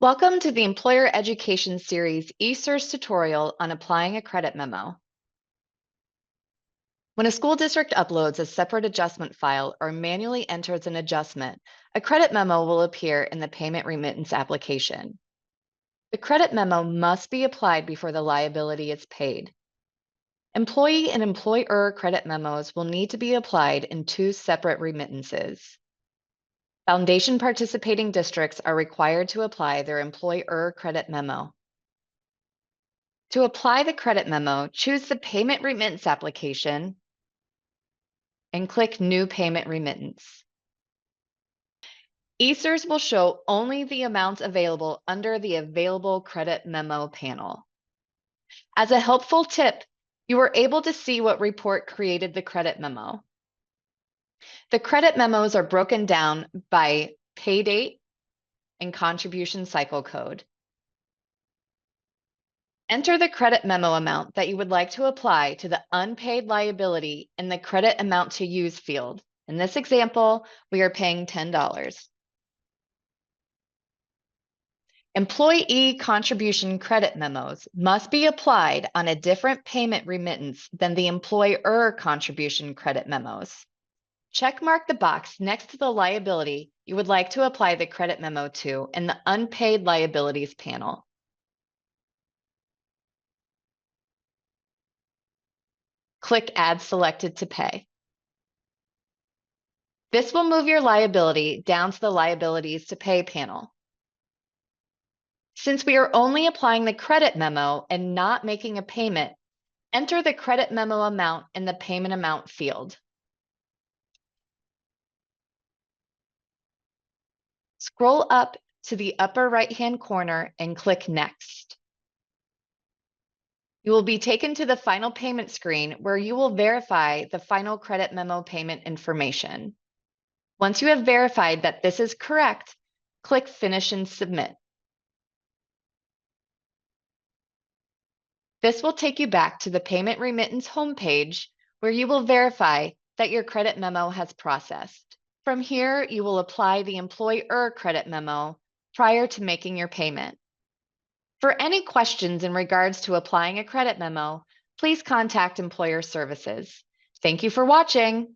Welcome to the Employer Education Series eSERS tutorial on applying a credit memo. When a school district uploads a separate adjustment file or manually enters an adjustment, a credit memo will appear in the payment remittance application. The credit memo must be applied before the liability is paid. Employee and employer credit memos will need to be applied in two separate remittances. Foundation participating districts are required to apply their employer credit memo. To apply the credit memo, choose the payment remittance application and click New Payment Remittance. eSERS will show only the amounts available under the Available Credit Memo panel. As a helpful tip, you were able to see what report created the credit memo. The credit memos are broken down by pay date and contribution cycle code. Enter the credit memo amount that you would like to apply to the unpaid liability in the credit amount to use field. In this example, we are paying $10. Employee contribution credit memos must be applied on a different payment remittance than the employer contribution credit memos. Check mark the box next to the liability you would like to apply the credit memo to in the Unpaid Liabilities panel. Click Add Selected to Pay. This will move your liability down to the Liabilities to Pay panel. Since we are only applying the credit memo and not making a payment, enter the credit memo amount in the payment amount field. Scroll up to the upper right-hand corner and click Next. You will be taken to the final payment screen where you will verify the final credit memo payment information. Once you have verified that this is correct, click Finish and Submit. This will take you back to the payment remittance homepage where you will verify that your credit memo has processed. From here, you will apply the employer credit memo prior to making your payment. For any questions in regards to applying a credit memo, please contact Employer Services. Thank you for watching.